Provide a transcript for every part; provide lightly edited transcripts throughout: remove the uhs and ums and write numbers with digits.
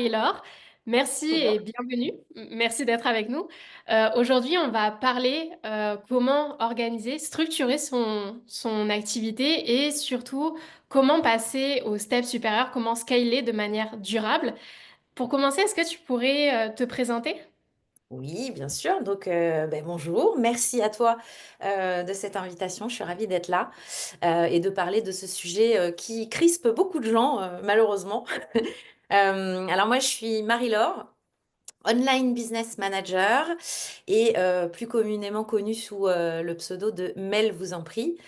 Marie-Laure. Merci Trop bien. et bienvenue. Merci d'être avec nous. Aujourd'hui, on va parler comment organiser, structurer son activité et surtout comment passer au step supérieur, comment scaler de manière durable. Pour commencer, est-ce que tu pourrais te présenter? Oui, bien sûr. Donc, bonjour. Merci à toi de cette invitation. Je suis ravie d'être là et de parler de ce sujet qui crispe beaucoup de gens, malheureusement. Alors, moi, je suis Marie-Laure, online business manager et plus communément connue sous le pseudo de Mel vous en prie.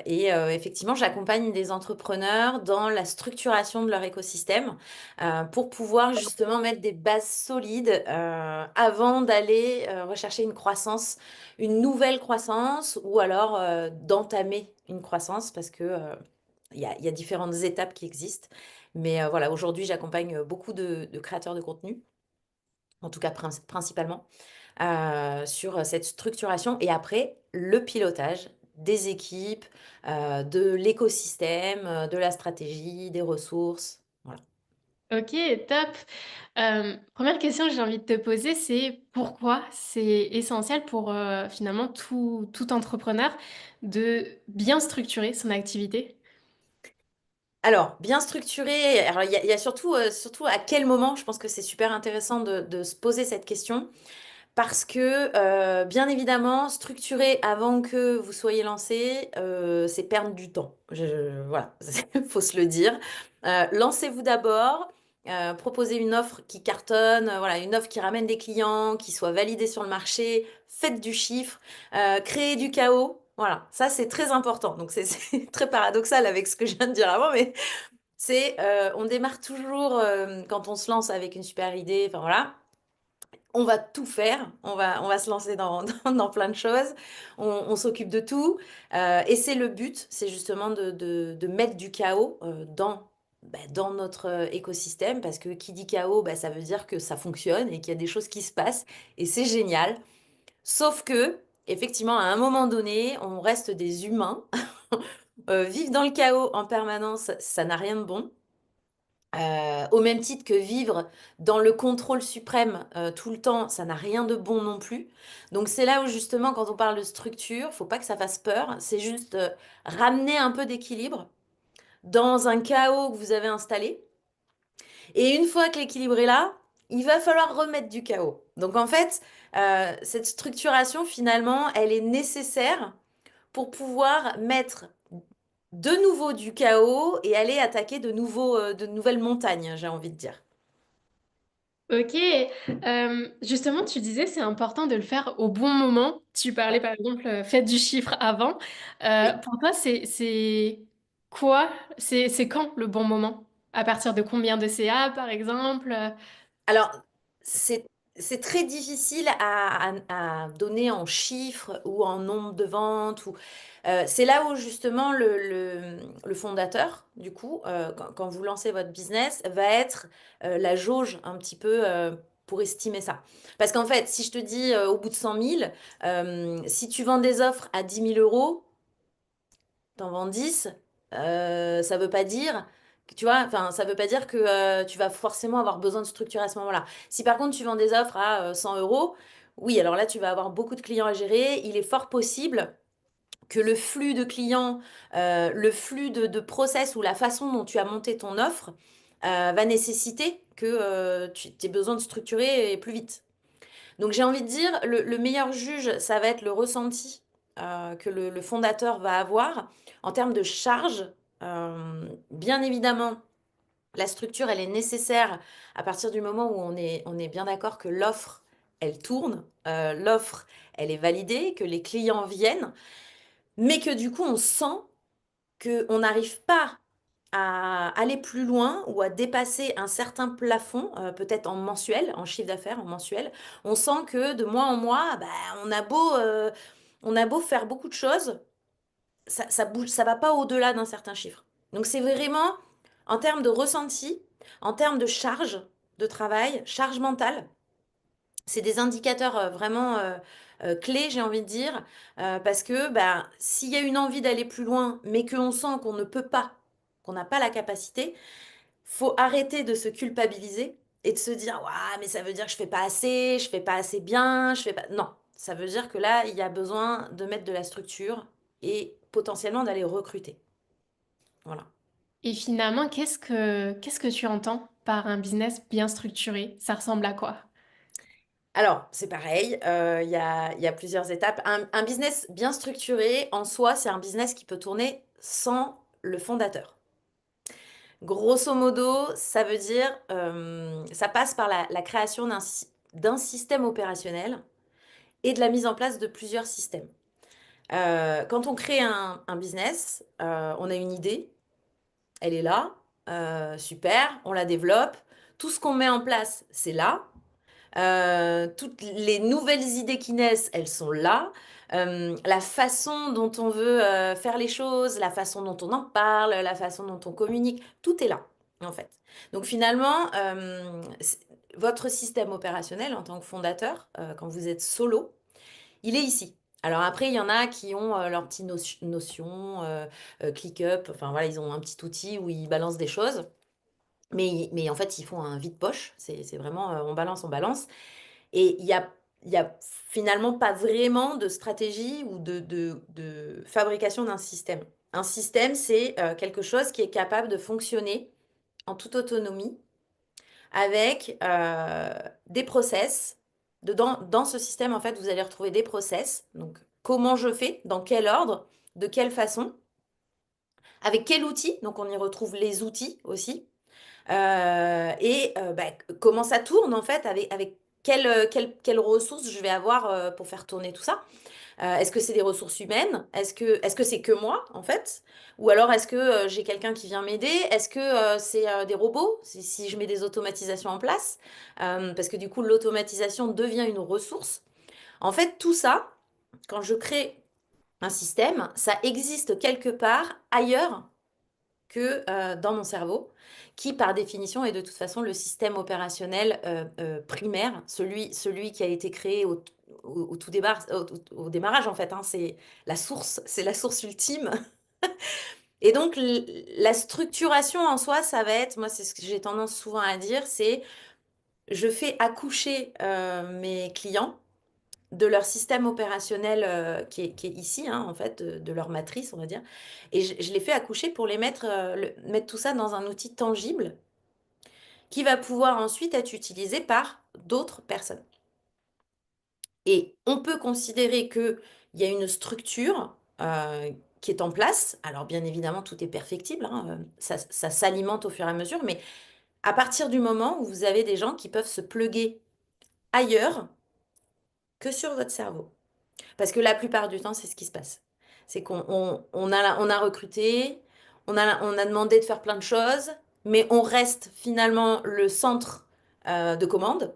Effectivement, j'accompagne des entrepreneurs dans la structuration de leur écosystème pour pouvoir justement mettre des bases solides avant d'aller rechercher une croissance, une nouvelle croissance ou alors d'entamer une croissance parce que il y a différentes étapes qui existent. Mais voilà, aujourd'hui, j'accompagne beaucoup de créateurs de contenu en tout cas principalement, sur cette structuration et après le pilotage des équipes, de l'écosystème, de la stratégie, des ressources. Voilà. Ok, top. Première question que j'ai envie de te poser, c'est pourquoi c'est essentiel pour finalement tout entrepreneur de bien structurer son activité? Alors, bien structuré, alors il y a surtout à quel moment, je pense que c'est super intéressant de se poser cette question. Parce que, bien évidemment, structurer avant que vous soyez lancé, c'est perdre du temps. Voilà, il faut se le dire. Lancez-vous d'abord, proposez une offre qui cartonne, voilà, une offre qui ramène des clients, qui soit validée sur le marché, faites du chiffre, créez du chaos. Voilà, ça c'est très important. Donc c'est très paradoxal avec ce que je viens de dire avant, mais on démarre toujours quand on se lance avec une super idée, enfin voilà, on va tout faire, on va se lancer dans plein de choses, on s'occupe de tout, et c'est le but, c'est justement de mettre du chaos dans notre écosystème, parce que qui dit chaos, bah, ça veut dire que ça fonctionne et qu'il y a des choses qui se passent, et c'est génial. Sauf que, effectivement, à un moment donné, on reste des humains. Vivre dans le chaos en permanence, ça n'a rien de bon. Au même titre que vivre dans le contrôle suprême tout le temps, ça n'a rien de bon non plus. Donc c'est là où justement quand on parle de structure, faut pas que ça fasse peur, c'est juste ramener un peu d'équilibre dans un chaos que vous avez installé. Et une fois que l'équilibre est là, il va falloir remettre du chaos. Donc en fait, cette structuration finalement, elle est nécessaire pour pouvoir mettre de nouveau du chaos et aller attaquer de nouvelles montagnes, j'ai envie de dire. Ok, justement, tu disais c'est important de le faire au bon moment. Tu parlais par exemple, faites du chiffre avant. Oui. Pour toi, c'est quoi? C'est quand le bon moment? À partir de combien de CA par exemple? Alors, c'est c'est très difficile à donner en chiffres ou en nombre de ventes. C'est là où justement le fondateur, du coup, quand vous lancez votre business, va être la jauge un petit peu pour estimer ça. Parce qu'en fait, si je te dis au bout de 100 000, si tu vends des offres à 10 000 euros, t'en vends 10, ça veut pas dire, tu vois, enfin, ça veut pas dire que tu vas forcément avoir besoin de structure à ce moment-là. Si par contre tu vends des offres à 100 euros, oui, alors là tu vas avoir beaucoup de clients à gérer. Il est fort possible que le flux de clients, le flux de process ou la façon dont tu as monté ton offre va nécessiter que tu aies besoin de structurer plus vite. Donc j'ai envie de dire, le meilleur juge, ça va être le ressenti que le fondateur va avoir en termes de charge. Bien évidemment, la structure, elle est nécessaire à partir du moment où on est bien d'accord que l'offre, elle tourne, l'offre, elle est validée, que les clients viennent, mais que du coup, on sent qu'on n'arrive pas à aller plus loin ou à dépasser un certain plafond, peut-être en mensuel, en chiffre d'affaires, en mensuel, on sent que de mois en mois, bah, on a beau faire beaucoup de choses, ça bouge, ça va pas au-delà d'un certain chiffre. Donc c'est vraiment en termes de ressenti, en termes de charge de travail, charge mentale, c'est des indicateurs vraiment clés, j'ai envie de dire, parce que bah, s'il y a une envie d'aller plus loin, mais qu'on sent qu'on ne peut pas, qu'on n'a pas la capacité, faut arrêter de se culpabiliser et de se dire, ouais, mais ça veut dire que je fais pas assez, je fais pas assez bien, je fais pas. Non, ça veut dire que là, il y a besoin de mettre de la structure et potentiellement d'aller recruter. Voilà. Et finalement, qu'est-ce que tu entends par un business bien structuré? Ça ressemble à quoi? Alors, c'est pareil, il y a plusieurs étapes. Un business bien structuré, en soi, c'est un business qui peut tourner sans le fondateur. Grosso modo, ça veut dire, ça passe par la création d'un système opérationnel et de la mise en place de plusieurs systèmes. Quand on crée un business, on a une idée, elle est là, super, on la développe. Tout ce qu'on met en place, c'est là. Toutes les nouvelles idées qui naissent, elles sont là. La façon dont on veut faire les choses, la façon dont on en parle, la façon dont on communique, tout est là, en fait. Donc finalement, votre système opérationnel en tant que fondateur, quand vous êtes solo, il est ici. Alors après, il y en a qui ont leur petite notion, ClickUp, enfin voilà, ils ont un petit outil où ils balancent des choses. Mais en fait, ils font un vide-poche. C'est vraiment, on balance, on balance. Et il y a finalement pas vraiment de stratégie ou de fabrication d'un système. Un système, c'est quelque chose qui est capable de fonctionner en toute autonomie avec des process. Dans ce système, en fait, vous allez retrouver des process. Donc, comment je fais, dans quel ordre, de quelle façon, avec quel outil. Donc, on y retrouve les outils aussi. Bah, comment ça tourne en fait, avec quelles ressources je vais avoir pour faire tourner tout ça. Est-ce que c'est des ressources humaines? Est-ce que c'est que moi en fait? Ou alors est-ce que j'ai quelqu'un qui vient m'aider? Est-ce que c'est des robots si je mets des automatisations en place? Parce que du coup l'automatisation devient une ressource. En fait tout ça, quand je crée un système, ça existe quelque part ailleurs que dans mon cerveau, qui par définition est de toute façon le système opérationnel primaire, celui qui a été créé au tout au démarrage en fait, hein, c'est la source ultime. Et donc la structuration en soi, ça va être, moi c'est ce que j'ai tendance souvent à dire, c'est je fais accoucher mes clients de leur système opérationnel qui est ici, hein, en fait, de leur matrice, on va dire. Et je les fais accoucher pour les mettre, mettre tout ça dans un outil tangible qui va pouvoir ensuite être utilisé par d'autres personnes. Et on peut considérer qu'il y a une structure qui est en place. Alors bien évidemment, tout est perfectible, hein, ça s'alimente au fur et à mesure, mais à partir du moment où vous avez des gens qui peuvent se pluguer ailleurs que sur votre cerveau. Parce que la plupart du temps, c'est ce qui se passe. C'est qu'on a recruté, on a demandé de faire plein de choses, mais on reste finalement le centre de commande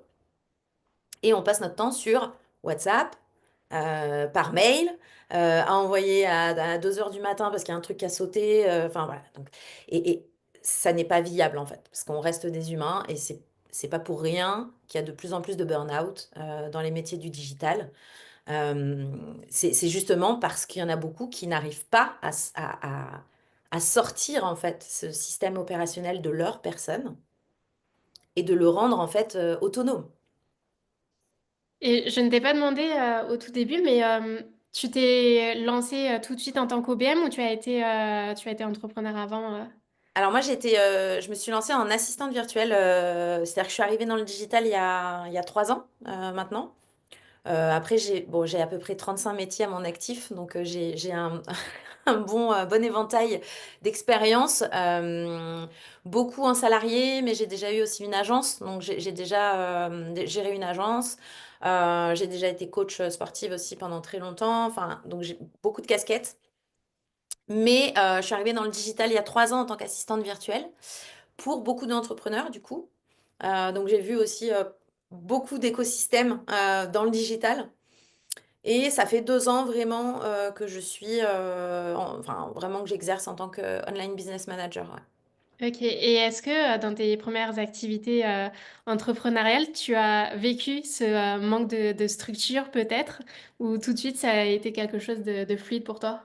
et on passe notre temps sur WhatsApp, par mail, à envoyer à 2 heures du matin parce qu'il y a un truc qui a sauté. Enfin voilà. Donc, et ça n'est pas viable en fait, parce qu'on reste des humains et c'est pas pour rien qu'il y a de plus en plus de burn-out dans les métiers du digital. C'est justement parce qu'il y en a beaucoup qui n'arrivent pas à sortir en fait ce système opérationnel de leur personne et de le rendre en fait autonome. Et je ne t'ai pas demandé au tout début, mais tu t'es lancé tout de suite en tant qu'OBM ou tu as été entrepreneur avant Alors moi je me suis lancée en assistante virtuelle, c'est-à-dire que je suis arrivée dans le digital il y a 3 ans maintenant. Après j'ai à peu près 35 métiers à mon actif, donc j'ai un bon éventail d'expériences. Beaucoup en salarié, mais j'ai déjà eu aussi une agence. Donc, j'ai déjà géré une agence. J'ai déjà été coach sportive aussi pendant très longtemps. Enfin, donc, j'ai beaucoup de casquettes. Mais je suis arrivée dans le digital il y a 3 ans en tant qu'assistante virtuelle pour beaucoup d'entrepreneurs, du coup. Donc, j'ai vu aussi beaucoup d'écosystèmes dans le digital. Et ça fait 2 ans vraiment que je suis, enfin vraiment que j'exerce en tant que online business manager. Ouais. Ok. Et est-ce que dans tes premières activités entrepreneuriales, tu as vécu ce manque de structure peut-être, ou tout de suite ça a été quelque chose de fluide pour toi?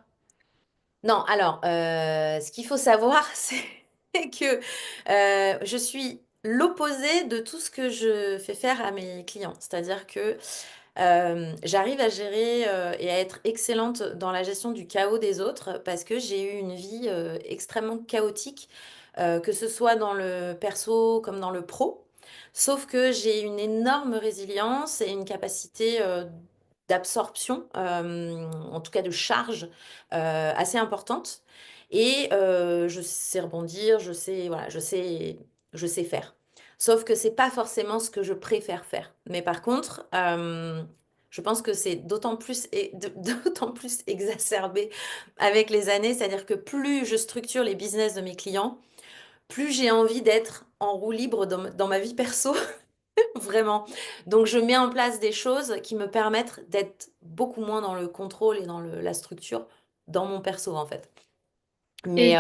Non, alors, ce qu'il faut savoir, que je suis l'opposé de tout ce que je fais faire à mes clients. C'est-à-dire que j'arrive à gérer et à être excellente dans la gestion du chaos des autres parce que j'ai eu une vie extrêmement chaotique, que ce soit dans le perso comme dans le pro. Sauf que j'ai une énorme résilience et une capacité d'absorption, en tout cas de charge assez importante. Et je sais rebondir, voilà, je sais faire. Sauf que c'est pas forcément ce que je préfère faire. Mais par contre, je pense que c'est d'autant plus d'autant plus exacerbé avec les années. C'est-à-dire que plus je structure les business de mes clients, plus j'ai envie d'être en roue libre dans ma vie perso, vraiment. Donc je mets en place des choses qui me permettent d'être beaucoup moins dans le contrôle et dans la structure dans mon perso, en fait. Mais Et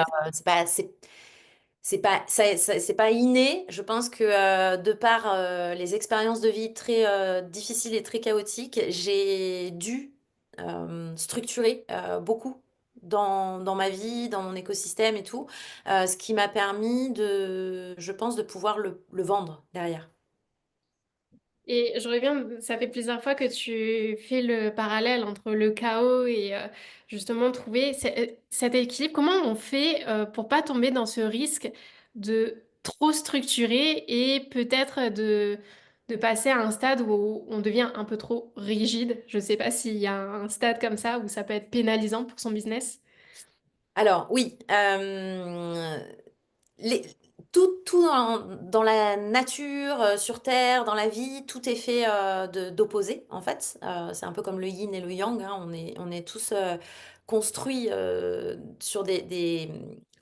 c'est pas, c'est pas inné. Je pense que de par les expériences de vie très difficiles et très chaotiques, j'ai dû structurer beaucoup dans ma vie, dans mon écosystème et tout, ce qui m'a permis je pense, de pouvoir le vendre derrière. Et je reviens, ça fait plusieurs fois que tu fais le parallèle entre le chaos et justement trouver cet équilibre. Comment on fait pour pas tomber dans ce risque de trop structurer et peut-être de passer à un stade où on devient un peu trop rigide? Je sais pas s'il y a un stade comme ça où ça peut être pénalisant pour son business. Alors oui, les- tout dans la nature, sur Terre, dans la vie, tout est fait d'opposés, en fait. C'est un peu comme le yin et le yang, hein. On est tous construits sur des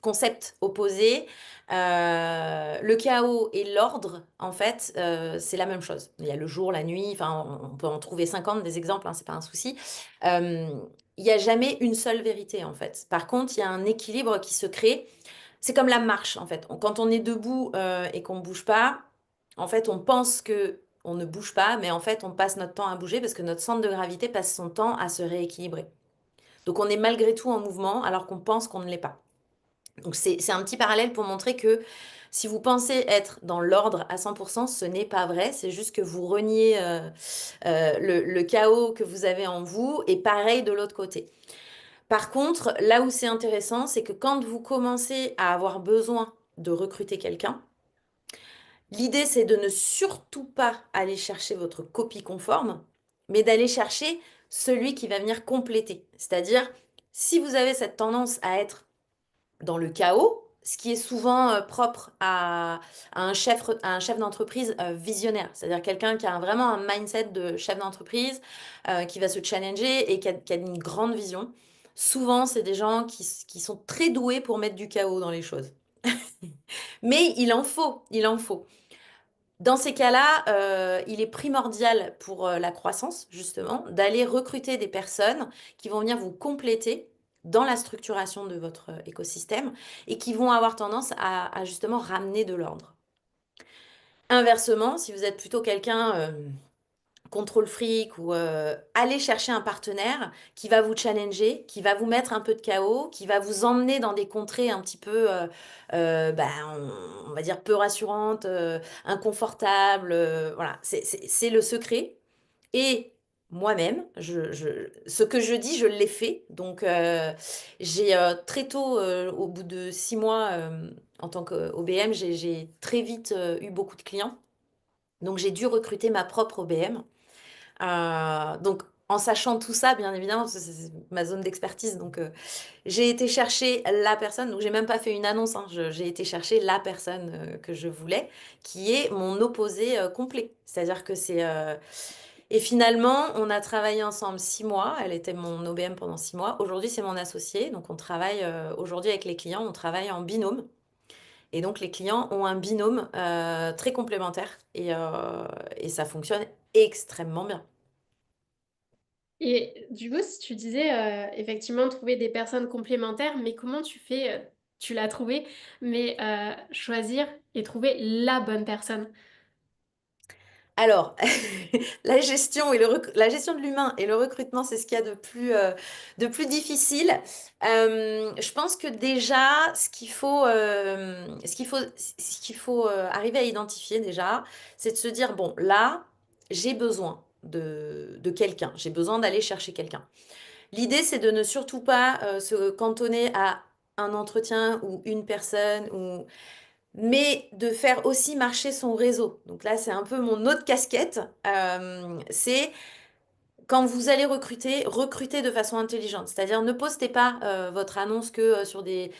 concepts opposés. Le chaos et l'ordre, en fait, c'est la même chose. Il y a le jour, la nuit, enfin, on peut en trouver 50 des exemples, hein, c'est pas un souci. Euh, il n'y a jamais une seule vérité, en fait. Par contre, il y a un équilibre qui se crée. C'est comme la marche, en fait. Quand on est debout et qu'on ne bouge pas, en fait, on pense que on ne bouge pas, mais en fait, on passe notre temps à bouger parce que notre centre de gravité passe son temps à se rééquilibrer. Donc, on est malgré tout en mouvement alors qu'on pense qu'on ne l'est pas. Donc, c'est un petit parallèle pour montrer que si vous pensez être dans l'ordre à 100%, ce n'est pas vrai. C'est juste que vous reniez le chaos que vous avez en vous et pareil de l'autre côté. Par contre, là où c'est intéressant, c'est que quand vous commencez à avoir besoin de recruter quelqu'un, l'idée c'est de ne surtout pas aller chercher votre copie conforme, mais d'aller chercher celui qui va venir compléter. C'est-à-dire, si vous avez cette tendance à être dans le chaos, ce qui est souvent propre à un chef d'entreprise visionnaire, c'est-à-dire quelqu'un qui a vraiment un mindset de chef d'entreprise, qui va se challenger et qui a une grande vision. Souvent, c'est des gens qui sont très doués pour mettre du chaos dans les choses. Mais il en faut, il en faut. Dans ces cas-là, il est primordial pour la croissance, justement, d'aller recruter des personnes qui vont venir vous compléter dans la structuration de votre écosystème et qui vont avoir tendance à justement ramener de l'ordre. Inversement, si vous êtes plutôt quelqu'un contrôle fric ou aller chercher un partenaire qui va vous challenger, qui va vous mettre un peu de chaos, qui va vous emmener dans des contrées un petit peu, ben, on va dire, peu rassurantes, inconfortables. Voilà, c'est le secret. Et moi-même, ce que je dis, je l'ai fait. Donc, j'ai très tôt, au bout de 6 mois en tant qu'OBM, j'ai très vite eu beaucoup de clients. Donc, j'ai dû recruter ma propre OBM. Donc, en sachant tout ça, bien évidemment, parce que c'est ma zone d'expertise, donc j'ai été chercher la personne, donc j'ai même pas fait une annonce, hein, j'ai été chercher la personne que je voulais, qui est mon opposé complet. C'est-à-dire que Et finalement, on a travaillé ensemble 6 mois, elle était mon OBM pendant 6 mois. Aujourd'hui, c'est mon associé, donc on travaille, aujourd'hui avec les clients, on travaille en binôme. Et donc les clients ont un binôme très complémentaire et ça fonctionne extrêmement bien. Et du coup, si tu disais effectivement trouver des personnes complémentaires, mais comment tu fais, tu l'as trouvé, mais choisir et trouver la bonne personne? Alors, la gestion la gestion de l'humain et le recrutement, c'est ce qu'il y a de plus difficile. Je pense que déjà, ce qu'il faut arriver à identifier déjà, c'est de se dire, bon, là, j'ai besoin de quelqu'un, j'ai besoin d'aller chercher quelqu'un. L'idée, c'est de ne surtout pas se cantonner à un entretien ou une personne mais de faire aussi marcher son réseau. Donc là, c'est un peu mon autre casquette. C'est quand vous allez recruter, recrutez de façon intelligente. C'est-à-dire, ne postez pas votre annonce que sur les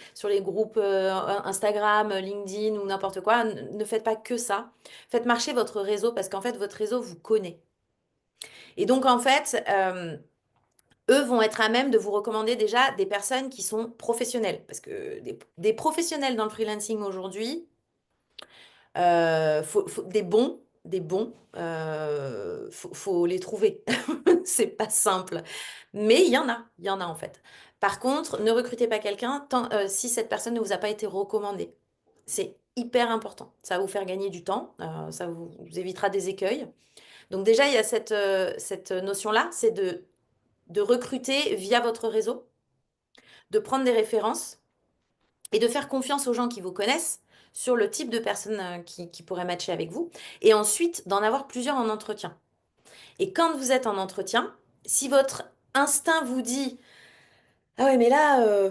groupes Instagram, LinkedIn ou n'importe quoi. Ne faites pas que ça. Faites marcher votre réseau parce qu'en fait, votre réseau vous connaît. Et donc, en fait, eux vont être à même de vous recommander déjà des personnes qui sont professionnelles. Parce que des professionnels dans le freelancing aujourd'hui, des bons, faut les trouver. C'est pas simple. Mais il y en a en fait. Par contre, ne recrutez pas quelqu'un si cette personne ne vous a pas été recommandée. C'est hyper important. Ça va vous faire gagner du temps, ça vous évitera des écueils. Donc déjà, il y a cette notion-là, c'est de recruter via votre réseau, de prendre des références et de faire confiance aux gens qui vous connaissent sur le type de personnes qui pourraient matcher avec vous, et ensuite d'en avoir plusieurs en entretien. Et quand vous êtes en entretien, si votre instinct vous dit ah ouais mais là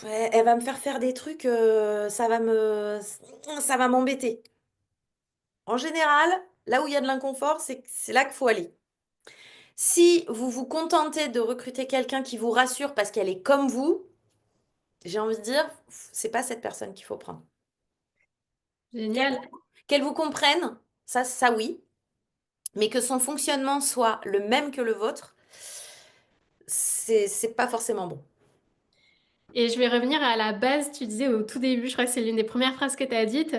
elle va me faire faire des trucs, ça va m'embêter. En général, là où il y a de l'inconfort, c'est là qu'il faut aller. Si vous vous contentez de recruter quelqu'un qui vous rassure parce qu'elle est comme vous, j'ai envie de dire, c'est pas cette personne qu'il faut prendre. Qu'elle Génial. qu'elle vous comprenne, ça oui, mais que son fonctionnement soit le même que le vôtre, c'est pas forcément bon. Et je vais revenir à la base, tu disais au tout début, je crois que c'est l'une des premières phrases que tu as dites,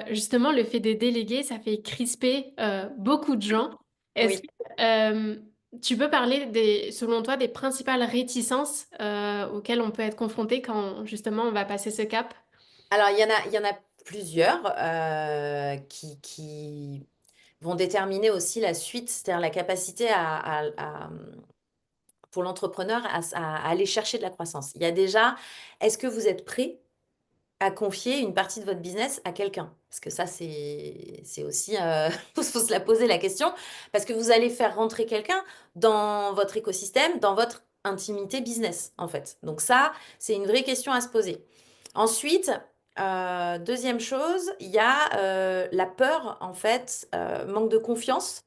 justement le fait de déléguer, ça fait crisper beaucoup de gens. Est-ce Oui. que tu peux parler selon toi, des principales réticences auxquelles on peut être confronté quand justement on va passer ce cap? Alors, il y en a plusieurs qui vont déterminer aussi la suite, c'est-à-dire la capacité pour l'entrepreneur à aller chercher de la croissance. Il y a déjà, est-ce que vous êtes prêt à confier une partie de votre business à quelqu'un? Parce que ça, c'est aussi, faut se la poser la question, parce que vous allez faire rentrer quelqu'un dans votre écosystème, dans votre intimité business, en fait. Donc ça, c'est une vraie question à se poser. Ensuite, deuxième chose, il y a la peur, en fait, manque de confiance,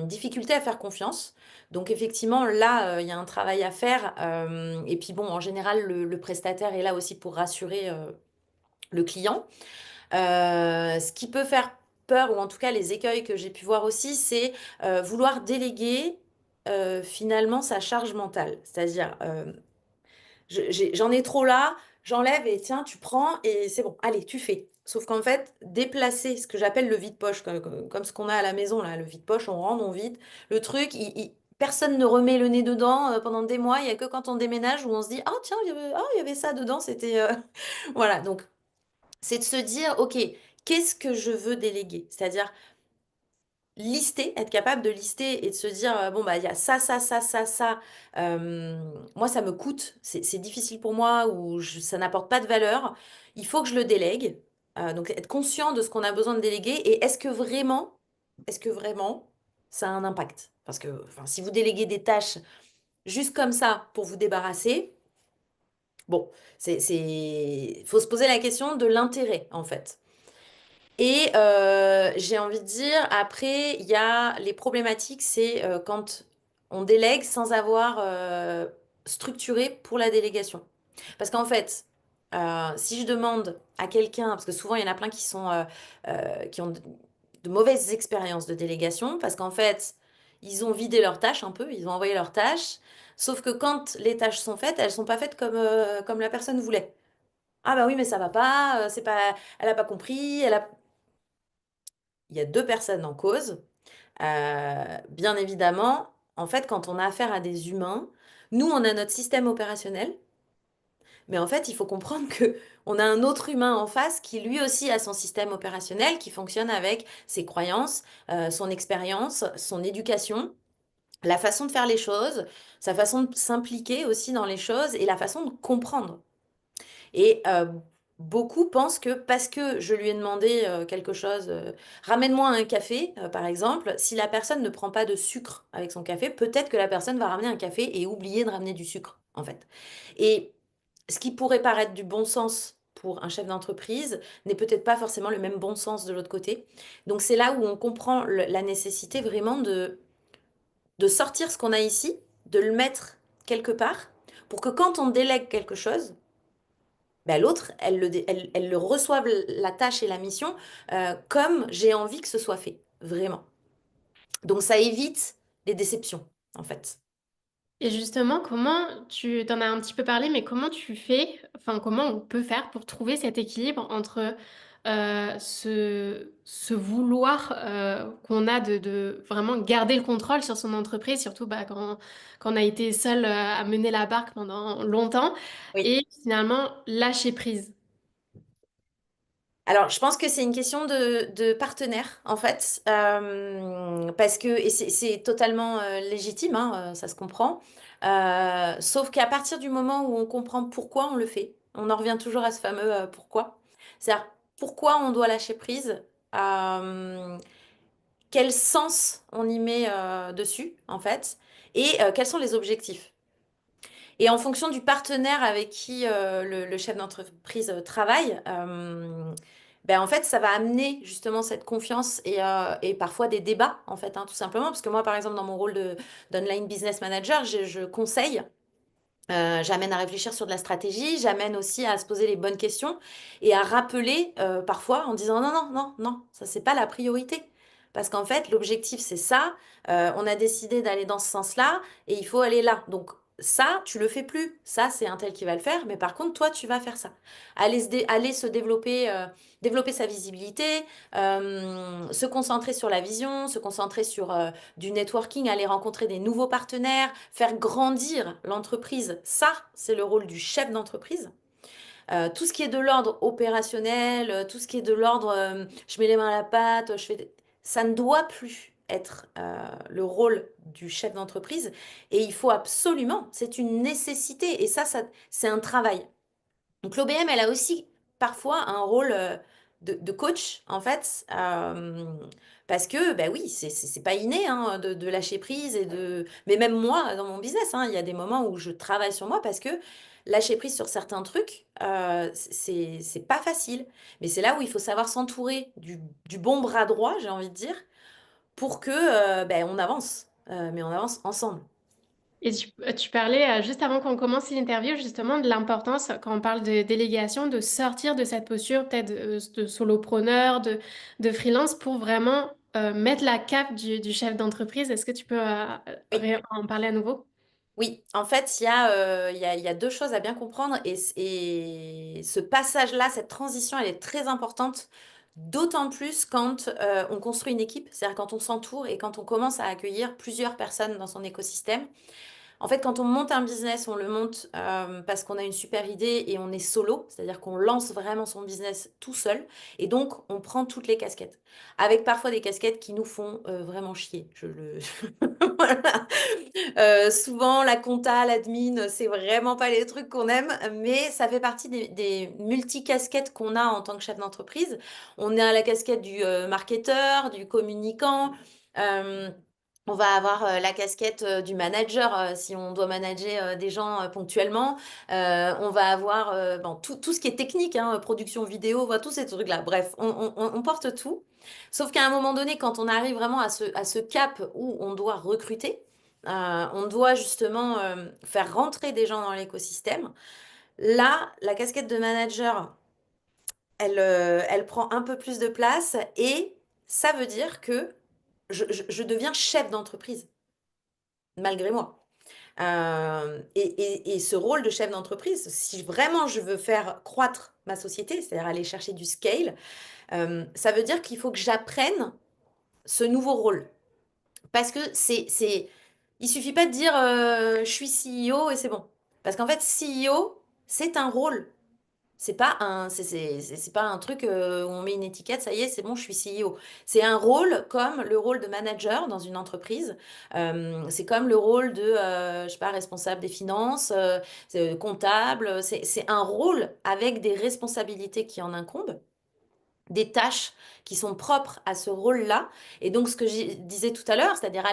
difficulté à faire confiance. Donc effectivement, là, il y a un travail à faire. Et puis bon, en général, le prestataire est là aussi pour rassurer le client. Ce qui peut faire peur, ou en tout cas les écueils que j'ai pu voir aussi, c'est vouloir déléguer finalement sa charge mentale. C'est-à-dire, j'en ai trop là, j'enlève et tiens, tu prends et c'est bon, allez, tu fais. Sauf qu'en fait, déplacer ce que j'appelle le vide-poche, comme ce qu'on a à la maison, là, le vide-poche, on rentre, on vide. Le truc, personne ne remet le nez dedans pendant des mois. Il n'y a que quand on déménage où on se dit, ah tiens, il y avait ça dedans, c'était... Voilà, donc c'est de se dire, ok, qu'est-ce que je veux déléguer? C'est-à-dire, lister, être capable de lister et de se dire, bon, bah, il y a ça, ça, ça, ça, ça. Moi, ça me coûte, c'est difficile pour moi ou ça n'apporte pas de valeur. Il faut que je le délègue. Donc, être conscient de ce qu'on a besoin de déléguer et est-ce que vraiment, ça a un impact? Parce que, enfin, si vous déléguez des tâches juste comme ça pour vous débarrasser, bon, faut se poser la question de l'intérêt, en fait. Et j'ai envie de dire, après, il y a les problématiques, c'est quand on délègue sans avoir structuré pour la délégation. Parce qu'en fait, si je demande à quelqu'un, parce que souvent il y en a plein qui ont de mauvaises expériences de délégation, parce qu'en fait, ils ont vidé leurs tâches un peu, ils ont envoyé leurs tâches, sauf que quand les tâches sont faites, elles sont pas faites comme la personne voulait. Ah bah oui, mais ça va pas, c'est pas, elle a pas compris, il y a deux personnes en cause. Bien évidemment, en fait, quand on a affaire à des humains, nous, on a notre système opérationnel, Mais en fait, il faut comprendre que on a un autre humain en face qui lui aussi a son système opérationnel qui fonctionne avec ses croyances, son expérience, son éducation, la façon de faire les choses, sa façon de s'impliquer aussi dans les choses et la façon de comprendre. Et beaucoup pensent que parce que je lui ai demandé quelque chose, ramène-moi un café, par exemple, si la personne ne prend pas de sucre avec son café, peut-être que la personne va ramener un café et oublier de ramener du sucre, en fait. Et ce qui pourrait paraître du bon sens pour un chef d'entreprise n'est peut-être pas forcément le même bon sens de l'autre côté. Donc c'est là où on comprend la nécessité vraiment de sortir ce qu'on a ici, de le mettre quelque part, pour que quand on délègue quelque chose, ben, l'autre, elle le reçoive la tâche et la mission comme j'ai envie que ce soit fait, vraiment. Donc ça évite les déceptions, en fait. Et justement, comment tu t'en as un petit peu parlé, mais comment tu fais, enfin comment on peut faire pour trouver cet équilibre entre ce vouloir qu'on a de vraiment garder le contrôle sur son entreprise, surtout bah, quand on a été seul à mener la barque pendant longtemps, Oui. et finalement lâcher prise. Alors, je pense que c'est une question de partenaire, en fait, parce que, et c'est totalement légitime, hein, ça se comprend, sauf qu'à partir du moment où on comprend pourquoi on le fait, on en revient toujours à ce fameux pourquoi, c'est-à-dire pourquoi on doit lâcher prise, euh, quel sens on y met dessus, en fait, et quels sont les objectifs. Et en fonction du partenaire avec qui le chef d'entreprise travaille, ben en fait, ça va amener justement cette confiance et parfois des débats, en fait, hein, tout simplement. Parce que moi, par exemple, dans mon rôle d'online business manager, je conseille. J'amène à réfléchir sur de la stratégie, j'amène aussi à se poser les bonnes questions et à rappeler parfois en disant non, non, non, non, ça c'est pas la priorité. Parce qu'en fait, l'objectif c'est ça, on a décidé d'aller dans ce sens-là et il faut aller là. Donc ça, tu le fais plus. Ça, c'est un tel qui va le faire, mais par contre, toi, tu vas faire ça. Aller se développer, développer sa visibilité, se concentrer sur la vision, se concentrer sur du networking, aller rencontrer des nouveaux partenaires, faire grandir l'entreprise. Ça, c'est le rôle du chef d'entreprise. Tout ce qui est de l'ordre opérationnel, tout ce qui est de l'ordre je mets les mains à la pâte, ça ne doit plus être le rôle du chef d'entreprise. Et il faut absolument, c'est une nécessité. Et ça c'est un travail. Donc l'OBM, elle a aussi parfois un rôle de coach, en fait, parce que, ben oui, c'est pas inné hein, de lâcher prise et de... Mais même moi, dans mon business, hein, il y a des moments où je travaille sur moi parce que lâcher prise sur certains trucs, c'est pas facile. Mais c'est là où il faut savoir s'entourer du bon bras droit, j'ai envie de dire, pour que ben, on avance, mais on avance ensemble. Et tu parlais, juste avant qu'on commence l'interview, justement, de l'importance, quand on parle de délégation, de sortir de cette posture peut-être de solopreneur, de freelance, pour vraiment mettre la cape du chef d'entreprise. Est-ce que tu peux Oui. en parler à nouveau? Oui, en fait, il y a deux choses à bien comprendre et ce passage-là, cette transition, elle est très importante, d'autant plus quand on construit une équipe, c'est-à-dire quand on s'entoure et quand on commence à accueillir plusieurs personnes dans son écosystème. En fait, quand on monte un business, on le monte parce qu'on a une super idée et on est solo, c'est-à-dire qu'on lance vraiment son business tout seul. Et donc, on prend toutes les casquettes, avec parfois des casquettes qui nous font vraiment chier. Voilà. Souvent, la compta, l'admin, c'est vraiment pas les trucs qu'on aime, mais ça fait partie des multicasquettes qu'on a en tant que chef d'entreprise. On a la casquette du marketeur, du communicant. euh, on va avoir la casquette du manager si on doit manager des gens ponctuellement. On va avoir bon, tout ce qui est technique, hein, production vidéo, voilà, tous ces trucs-là. Bref, on porte tout. Sauf qu'à un moment donné, quand on arrive vraiment à ce cap où on doit recruter, on doit justement faire rentrer des gens dans l'écosystème. Là, la casquette de manager, elle prend un peu plus de place et ça veut dire que je deviens chef d'entreprise, malgré moi. Et ce rôle de chef d'entreprise, si vraiment je veux faire croître ma société, c'est-à-dire aller chercher du scale, ça veut dire qu'il faut que j'apprenne ce nouveau rôle. Parce que il suffit pas de dire je suis CEO et c'est bon. Parce qu'en fait, CEO, C'est un rôle. C'est pas un truc où on met une étiquette, ça y est, c'est bon, je suis CEO. C'est un rôle comme le rôle de manager dans une entreprise. C'est comme le rôle de, je sais pas, responsable des finances, comptable. C'est un rôle avec des responsabilités qui en incombent, des tâches qui sont propres à ce rôle-là. Et donc, ce que je disais tout à l'heure, c'est-à-dire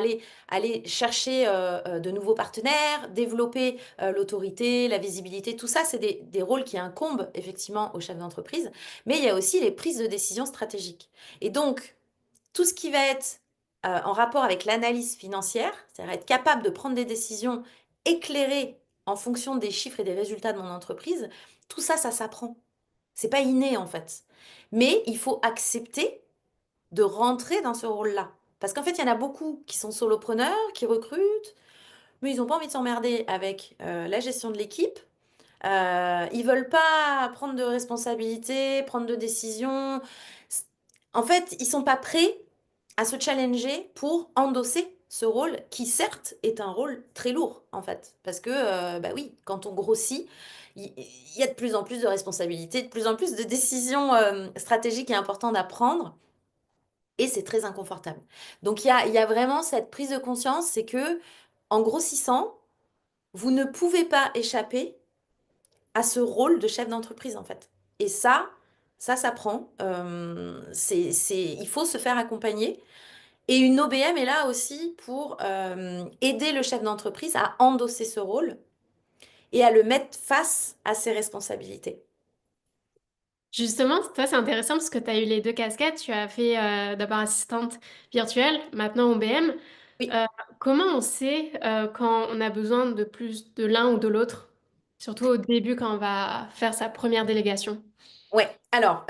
aller chercher de nouveaux partenaires, développer l'autorité, la visibilité, tout ça, c'est des rôles qui incombent effectivement aux chefs d'entreprise. Mais il y a aussi les prises de décision stratégiques. Et donc, tout ce qui va être en rapport avec l'analyse financière, c'est-à-dire être capable de prendre des décisions éclairées en fonction des chiffres et des résultats de mon entreprise, tout ça, ça s'apprend. C'est pas inné en fait. Mais il faut accepter de rentrer dans ce rôle-là. Parce qu'en fait, il y en a beaucoup qui sont solopreneurs, qui recrutent, mais ils n'ont pas envie de s'emmerder avec la gestion de l'équipe. Ils veulent pas prendre de responsabilités, prendre de décisions. En fait, ils sont pas prêts à se challenger pour endosser ce rôle qui certes est un rôle très lourd en fait. Parce que, bah oui, quand on grossit, il y a de plus en plus de responsabilités, de plus en plus de décisions stratégiques et importantes à prendre. Et c'est très inconfortable. Donc il y a vraiment cette prise de conscience, c'est que en grossissant, vous ne pouvez pas échapper à ce rôle de chef d'entreprise en fait. Et ça s'apprend. Il faut se faire accompagner. Et une OBM est là aussi pour aider le chef d'entreprise à endosser ce rôle et à le mettre face à ses responsabilités. Justement, toi, c'est intéressant parce que tu as eu les deux casquettes. Tu as fait d'abord assistante virtuelle, maintenant OBM. Oui. Euh, Comment on sait quand on a besoin de plus de l'un ou de l'autre? Surtout au début quand on va faire sa première délégation. Ouais, alors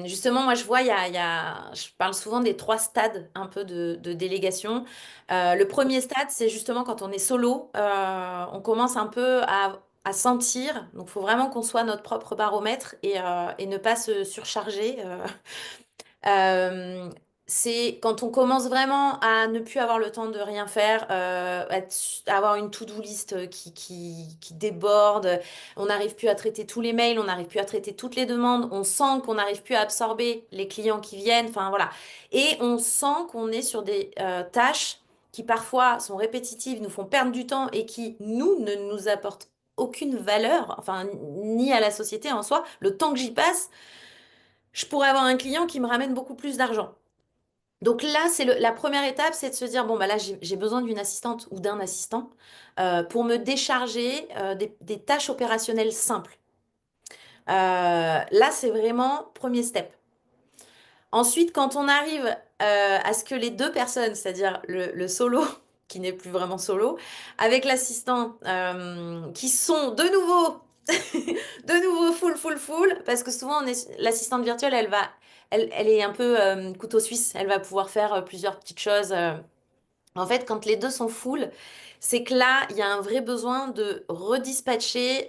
justement, moi je vois, je parle souvent des trois stades un peu de délégation. Le premier stade, c'est justement quand on est solo, on commence un peu à sentir, donc il faut vraiment qu'on soit notre propre baromètre et ne pas se surcharger. Euh, c'est quand on commence vraiment à ne plus avoir le temps de rien faire, avoir une to-do list qui déborde, on n'arrive plus à traiter tous les mails, on n'arrive plus à traiter toutes les demandes, on sent qu'on n'arrive plus à absorber les clients qui viennent, enfin voilà. Et on sent qu'on est sur des tâches qui parfois sont répétitives, nous font perdre du temps et qui, nous, ne nous apportent aucune valeur, enfin, ni à la société en soi. Le temps que j'y passe, je pourrais avoir un client qui me ramène beaucoup plus d'argent. Donc là, la première étape, c'est de se dire, bon, bah là, j'ai besoin d'une assistante ou d'un assistant pour me décharger des tâches opérationnelles simples. Là, c'est vraiment premier step. Ensuite, quand on arrive à ce que les deux personnes, c'est-à-dire le solo, qui n'est plus vraiment solo, avec l'assistant, qui sont de nouveau, de nouveau full, parce que souvent, l'assistante virtuelle, elle est un peu couteau suisse, elle va pouvoir faire plusieurs petites choses. En fait, quand les deux sont full, c'est que là, il y a un vrai besoin de redispatcher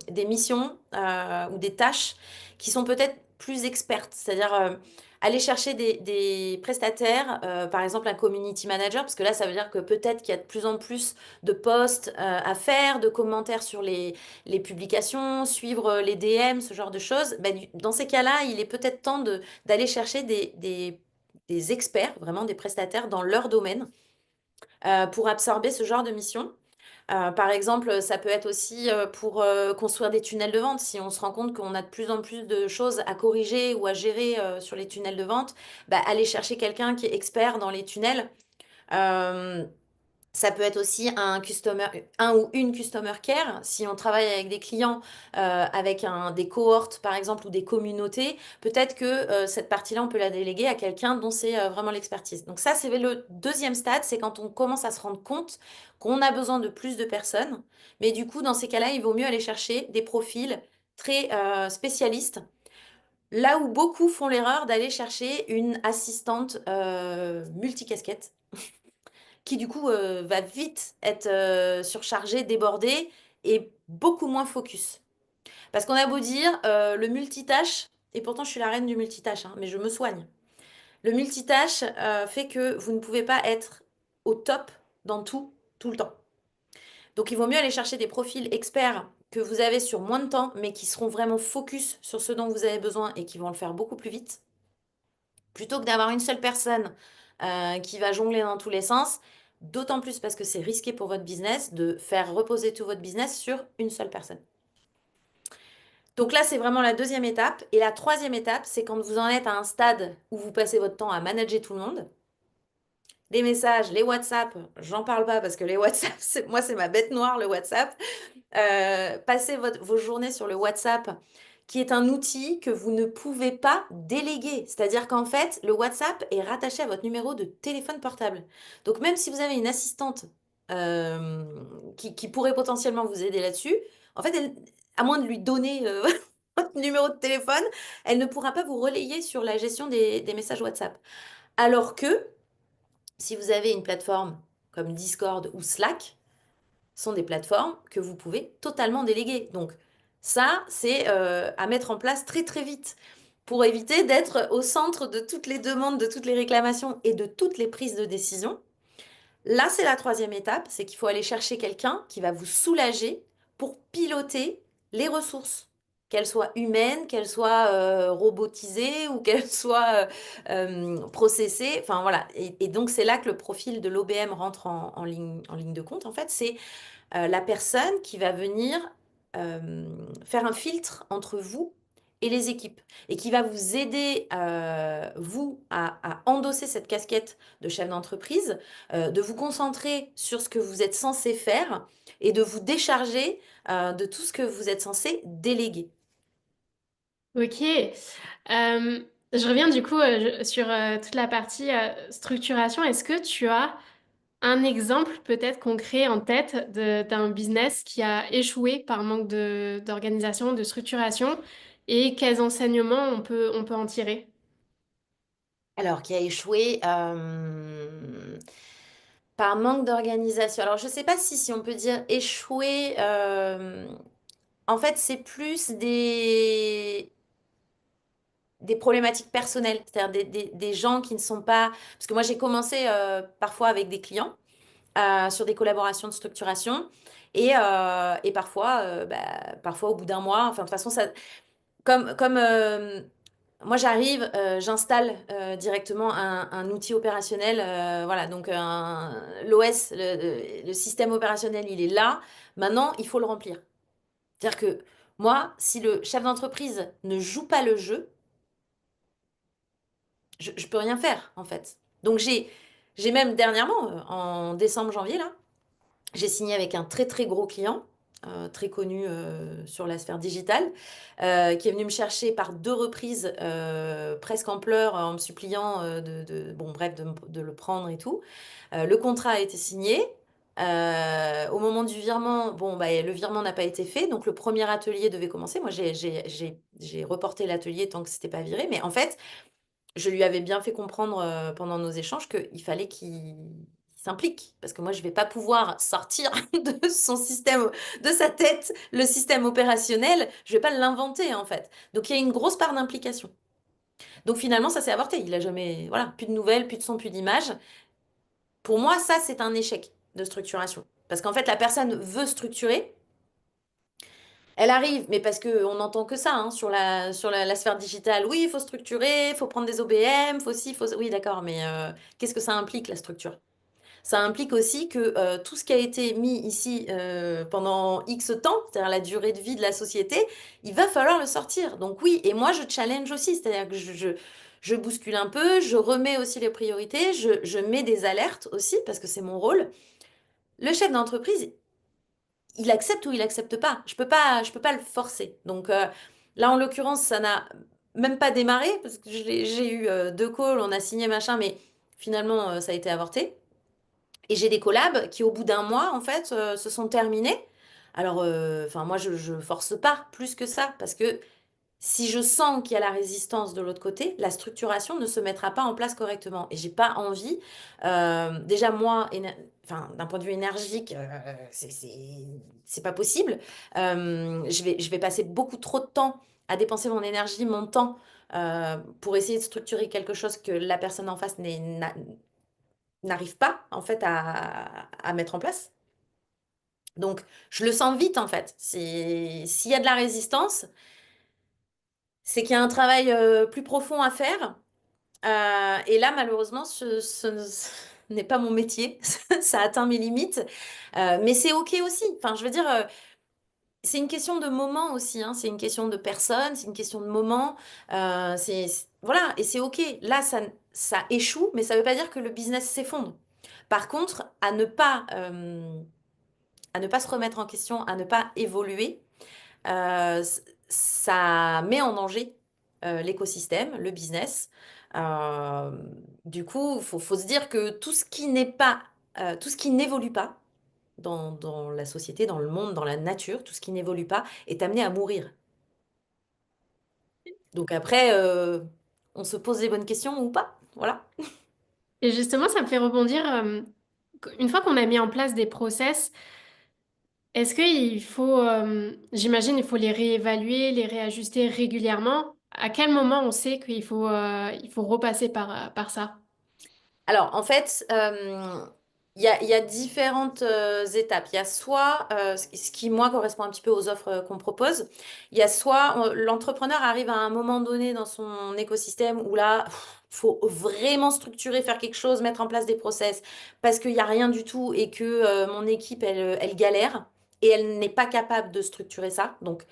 des missions ou des tâches qui sont peut-être plus expertes. C'est-à-dire aller chercher des prestataires, par exemple un community manager, parce que là, ça veut dire que peut-être qu'il y a de plus en plus de posts à faire, de commentaires sur les publications, suivre les DM, ce genre de choses. Ben, dans ces cas-là, il est peut-être temps d'aller chercher des experts, vraiment des prestataires dans leur domaine pour absorber ce genre de mission. Par exemple, ça peut être aussi pour construire des tunnels de vente. Si on se rend compte qu'on a de plus en plus de choses à corriger ou à gérer sur les tunnels de vente, bah, aller chercher quelqu'un qui est expert dans les tunnels. Euh, Ça peut être aussi un ou une customer care. Si on travaille avec des clients, avec des cohortes par exemple ou des communautés, peut-être que cette partie-là, on peut la déléguer à quelqu'un dont c'est vraiment l'expertise. Donc ça, c'est le deuxième stade, c'est quand on commence à se rendre compte qu'on a besoin de plus de personnes. Mais du coup, dans ces cas-là, il vaut mieux aller chercher des profils très spécialistes. Là où beaucoup font l'erreur d'aller chercher une assistante multicasquette qui du coup va vite être surchargé, débordé et beaucoup moins focus. Parce qu'on a beau dire le multitâche, et pourtant je suis la reine du multitâche, hein, mais je me soigne. Le multitâche fait que vous ne pouvez pas être au top dans tout, tout le temps. Donc, il vaut mieux aller chercher des profils experts que vous avez sur moins de temps, mais qui seront vraiment focus sur ce dont vous avez besoin et qui vont le faire beaucoup plus vite, plutôt que d'avoir une seule personne qui va jongler dans tous les sens. D'autant plus parce que c'est risqué pour votre business de faire reposer tout votre business sur une seule personne. Donc là, c'est vraiment la deuxième étape. Et la troisième étape, c'est quand vous en êtes à un stade où vous passez votre temps à manager tout le monde. Les messages, les WhatsApp, j'en parle pas parce que les WhatsApp, moi, c'est ma bête noire, le WhatsApp. Passez vos journées sur le WhatsApp, qui est un outil que vous ne pouvez pas déléguer. C'est-à-dire qu'en fait, le WhatsApp est rattaché à votre numéro de téléphone portable. Donc même si vous avez une assistante euh, qui pourrait potentiellement vous aider là-dessus, en fait, à moins de lui donner votre numéro de téléphone, elle ne pourra pas vous relayer sur la gestion des messages WhatsApp. Alors que si vous avez une plateforme comme Discord ou Slack, sont des plateformes que vous pouvez totalement déléguer. Donc ça, c'est à mettre en place très très vite pour éviter d'être au centre de toutes les demandes, de toutes les réclamations et de toutes les prises de décision. Là, c'est la troisième étape, c'est qu'il faut aller chercher quelqu'un qui va vous soulager pour piloter les ressources, qu'elles soient humaines, qu'elles soient robotisées ou qu'elles soient processées. Enfin voilà. Et donc, c'est là que le profil de l'OBM rentre en ligne de compte. En fait, c'est la personne qui va venir faire un filtre entre vous et les équipes et qui va vous aider, vous, à endosser cette casquette de chef d'entreprise, de vous concentrer sur ce que vous êtes censé faire et de vous décharger de tout ce que vous êtes censé déléguer. Ok. Je reviens du coup sur toute la partie structuration. Est-ce que tu as un exemple peut-être concret en tête d'un business qui a échoué par manque d'organisation, de structuration et quels enseignements on peut en tirer? Alors, qui a échoué par manque d'organisation. Alors, je ne sais pas si on peut dire échoué. En fait, c'est plus des problématiques personnelles, c'est-à-dire des gens qui ne sont pas... Parce que moi, j'ai commencé parfois avec des clients sur des collaborations de structuration et parfois, parfois au bout d'un mois, enfin de toute façon, ça, comme moi j'arrive, j'installe directement un outil opérationnel, voilà, donc l'OS, le système opérationnel, il est là. Maintenant, il faut le remplir. C'est-à-dire que moi, si le chef d'entreprise ne joue pas le jeu, je peux rien faire en fait. Donc j'ai même dernièrement, en décembre, janvier là, j'ai signé avec un très très gros client, très connu sur la sphère digitale, qui est venu me chercher par deux reprises, presque en pleurs, en me suppliant bon bref, de le prendre et tout. Le contrat a été signé. Au moment du virement, bon, bah, le virement n'a pas été fait, donc le premier atelier devait commencer. Moi, j'ai reporté l'atelier tant que c'était pas viré, mais en fait, je lui avais bien fait comprendre pendant nos échanges qu'il fallait qu'il s'implique. Parce que moi, je ne vais pas pouvoir sortir de son système, de sa tête, le système opérationnel. Je ne vais pas l'inventer, en fait. Donc, il y a une grosse part d'implication. Donc, finalement, ça s'est avorté. Il a jamais, voilà, plus de nouvelles, plus de son, plus d'image. Pour moi, ça, c'est un échec de structuration. Parce qu'en fait, la personne veut structurer, elle arrive, mais parce qu'on n'entend que ça hein, la sphère digitale. Oui, il faut structurer, il faut prendre des OBM, faut aussi, faut... Oui, d'accord, mais qu'est-ce que ça implique, la structure? Ça implique aussi que tout ce qui a été mis ici pendant X temps, c'est-à-dire la durée de vie de la société, il va falloir le sortir. Donc oui, et moi, je challenge aussi, c'est-à-dire que je bouscule un peu, je remets aussi les priorités, je mets des alertes aussi, parce que c'est mon rôle. Le chef d'entreprise, il accepte ou il accepte pas. Je peux pas le forcer. Donc là, en l'occurrence, ça n'a même pas démarré parce que j'ai eu deux calls, on a signé machin, mais finalement, ça a été avorté. Et j'ai des collabs qui, au bout d'un mois, en fait, se sont terminés. Alors, enfin, moi, je force pas plus que ça parce que si je sens qu'il y a la résistance de l'autre côté, la structuration ne se mettra pas en place correctement. Et j'ai pas envie, déjà moi, enfin, d'un point de vue énergique, c'est pas possible. Je vais passer beaucoup trop de temps à dépenser mon énergie, mon temps, pour essayer de structurer quelque chose que la personne en face n'arrive pas, en fait, à mettre en place. Donc, je le sens vite en fait. S'il y a de la résistance, c'est qu'il y a un travail plus profond à faire. Et là, malheureusement, ce n'est pas mon métier. Ça atteint mes limites. Mais c'est OK aussi. Enfin, je veux dire, c'est une question de moment aussi, hein. C'est une question de personne, c'est une question de moment. Voilà, et c'est OK. Là, ça échoue, mais ça ne veut pas dire que le business s'effondre. Par contre, à ne pas se remettre en question, à ne pas évoluer, ça met en danger l'écosystème, le business. Euh, du coup, faut se dire que tout ce qui n'est pas, tout ce qui n'évolue pas dans la société, dans le monde, dans la nature, tout ce qui n'évolue pas est amené à mourir. Donc après, on se pose les bonnes questions ou pas. Voilà. Et justement, ça me fait rebondir, une fois qu'on a mis en place des process, est-ce qu'il faut, j'imagine, il faut les réévaluer, les réajuster régulièrement? À quel moment on sait il faut repasser par ça? Alors, en fait, il y a différentes étapes. Il y a soit, ce qui, moi, correspond un petit peu aux offres qu'on propose, il y a soit l'entrepreneur arrive à un moment donné dans son écosystème où là, faut vraiment structurer, faire quelque chose, mettre en place des process, parce qu'il n'y a rien du tout et que mon équipe, elle galère et elle n'est pas capable de structurer ça. Donc,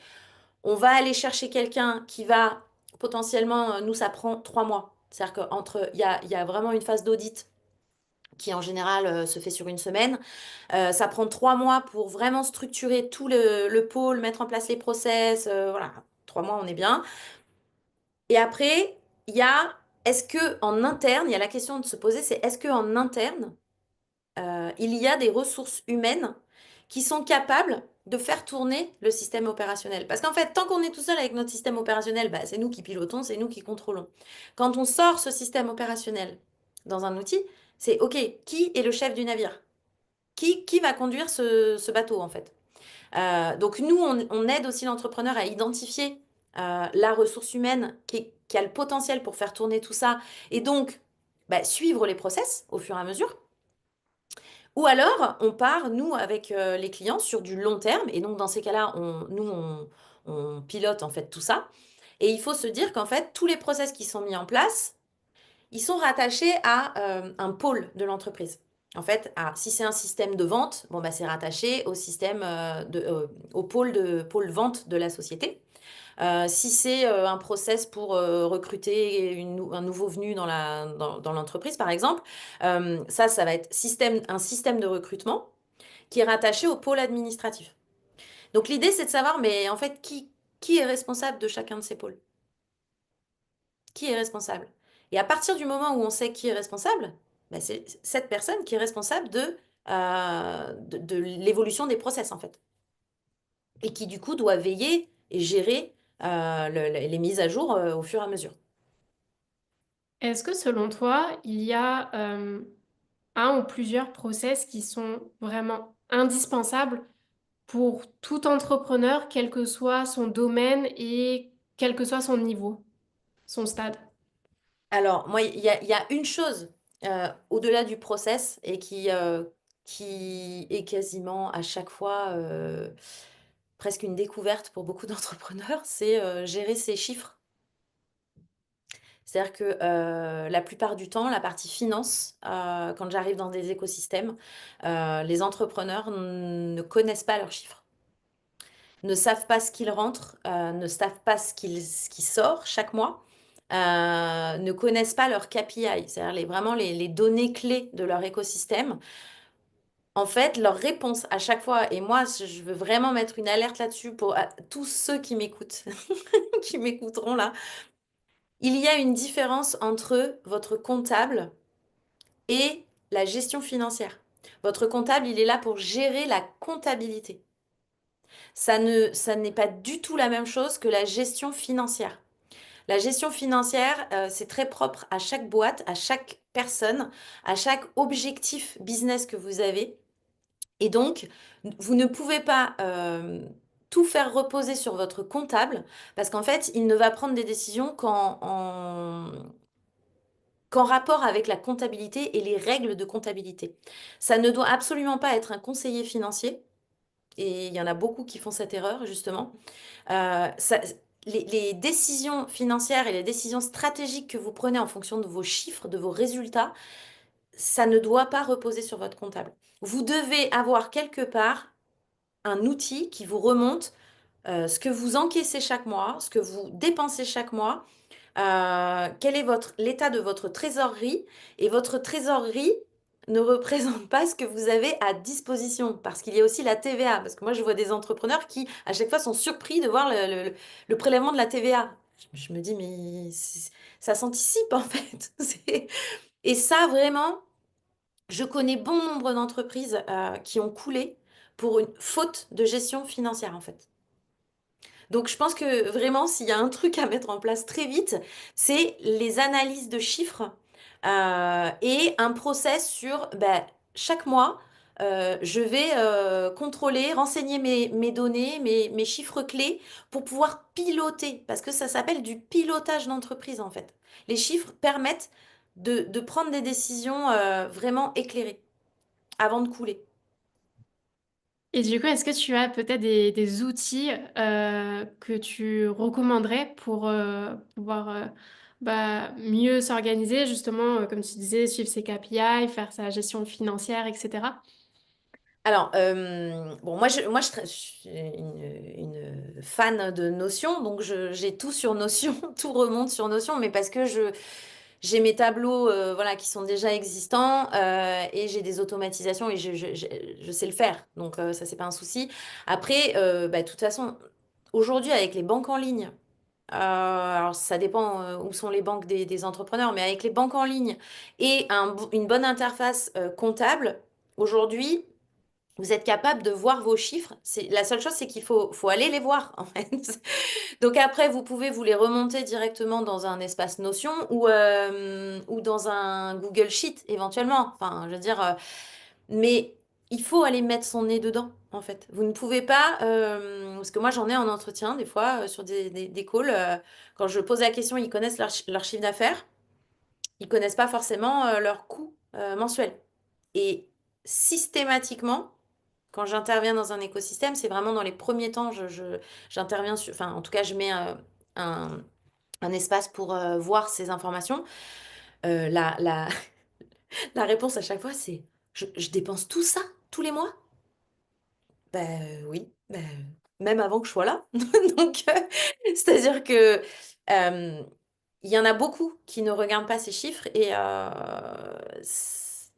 on va aller chercher quelqu'un qui va potentiellement, nous, ça prend 3 mois. C'est-à-dire qu'entre, il y a vraiment une phase d'audit qui en général se fait sur une semaine. Ça prend 3 mois pour vraiment structurer tout le pôle, mettre en place les process. Voilà, 3 mois, on est bien. Et après, il y a, est-ce que en interne, il y a la question de se poser, c'est est-ce que en interne, il y a des ressources humaines qui sont capables de faire tourner le système opérationnel. Parce qu'en fait, tant qu'on est tout seul avec notre système opérationnel, bah, c'est nous qui pilotons, c'est nous qui contrôlons. Quand on sort ce système opérationnel dans un outil, c'est OK, qui est le chef du navire? Qui va conduire ce bateau, en fait? Donc nous, on aide aussi l'entrepreneur à identifier la ressource humaine qui a le potentiel pour faire tourner tout ça et donc bah, suivre les process au fur et à mesure. Ou alors, on part, nous, avec les clients, sur du long terme. Et donc, dans ces cas-là, on pilote en fait tout ça. Et il faut se dire qu'en fait, tous les process qui sont mis en place, ils sont rattachés à un pôle de l'entreprise. En fait, si c'est un système de vente, bon, bah, c'est rattaché au système au pôle vente de la société. Si c'est un process pour recruter un nouveau venu dans l'entreprise, par exemple, ça va être un système de recrutement qui est rattaché au pôle administratif. Donc l'idée, c'est de savoir, mais en fait, qui est responsable de chacun de ces pôles? Qui est responsable? Et à partir du moment où on sait qui est responsable, bah, c'est cette personne qui est responsable de l'évolution des process, en fait. Et qui, du coup, doit veiller et gérer les mises à jour au fur et à mesure. Est-ce que selon toi, il y a un ou plusieurs process qui sont vraiment indispensables pour tout entrepreneur, quel que soit son domaine et quel que soit son niveau, son stade? Alors, moi, il y a une chose au-delà du process et qui est quasiment à chaque fois presque une découverte pour beaucoup d'entrepreneurs, c'est gérer ses chiffres. C'est-à-dire que la plupart du temps, la partie finance, quand j'arrive dans des écosystèmes, les entrepreneurs ne connaissent pas leurs chiffres, ne savent pas ce qu'ils rentrent, ne savent pas ce qui sort chaque mois, ne connaissent pas leurs KPI, c'est-à-dire vraiment les données clés de leur écosystème. En fait, leur réponse à chaque fois, et moi, je veux vraiment mettre une alerte là-dessus pour tous ceux qui m'écoutent, qui m'écouteront là, il y a une différence entre votre comptable et la gestion financière. Votre comptable, il est là pour gérer la comptabilité. Ça n'est pas du tout la même chose que la gestion financière. La gestion financière, c'est très propre à chaque boîte, à chaque personne, à chaque objectif business que vous avez. Et donc, vous ne pouvez pas tout faire reposer sur votre comptable parce qu'en fait, il ne va prendre des décisions qu'en rapport avec la comptabilité et les règles de comptabilité. Ça ne doit absolument pas être un conseiller financier. Et il y en a beaucoup qui font cette erreur, justement. Ça, les décisions financières et les décisions stratégiques que vous prenez en fonction de vos chiffres, de vos résultats, ça ne doit pas reposer sur votre comptable. Vous devez avoir quelque part un outil qui vous remonte ce que vous encaissez chaque mois, ce que vous dépensez chaque mois, quel est l'état de votre trésorerie. Et votre trésorerie ne représente pas ce que vous avez à disposition, parce qu'il y a aussi la TVA. Parce que moi, je vois des entrepreneurs qui, à chaque fois, sont surpris de voir le prélèvement de la TVA. Je me dis, mais ça s'anticipe en fait. Et ça, vraiment, je connais bon nombre d'entreprises qui ont coulé pour une faute de gestion financière en fait. Donc, je pense que vraiment, s'il y a un truc à mettre en place très vite, c'est les analyses de chiffres et un process sur ben, chaque mois. Je vais contrôler, renseigner mes données, mes chiffres clés pour pouvoir piloter, parce que ça s'appelle du pilotage d'entreprise en fait. Les chiffres permettent de prendre des décisions vraiment éclairées avant de couler. Et du coup, est-ce que tu as peut-être des outils que tu recommanderais pour pouvoir mieux s'organiser, justement, comme tu disais, suivre ses KPI, faire sa gestion financière, etc. Alors, bon, je suis une fan de Notion, donc j'ai tout sur Notion, tout remonte sur Notion, mais parce que j'ai mes tableaux voilà, qui sont déjà existants et j'ai des automatisations et je sais le faire, donc ça, c'est pas un souci. Après, bah, de toute façon, aujourd'hui, avec les banques en ligne, alors ça dépend où sont les banques des entrepreneurs, mais avec les banques en ligne et une bonne interface comptable, aujourd'hui, vous êtes capable de voir vos chiffres. La seule chose, c'est qu'il faut aller les voir, en fait. Donc après, vous pouvez vous les remonter directement dans un espace Notion ou dans un Google Sheet, éventuellement. Enfin, je veux dire, mais il faut aller mettre son nez dedans, en fait. Vous ne pouvez pas, parce que moi, j'en ai en entretien, des fois, sur des calls. Quand je pose la question, ils connaissent leur chiffre d'affaires. Ils connaissent pas forcément leur coût mensuel. Et systématiquement, quand j'interviens dans un écosystème, c'est vraiment dans les premiers temps, j'interviens sur, enfin, en tout cas, je mets un, un espace pour voir ces informations. Euh, la, la, la réponse à chaque fois, c'est je dépense tout ça tous les mois? Ben oui, ben, même avant que je sois là. Donc, c'est-à-dire que euh, il y en a beaucoup qui ne regardent pas ces chiffres et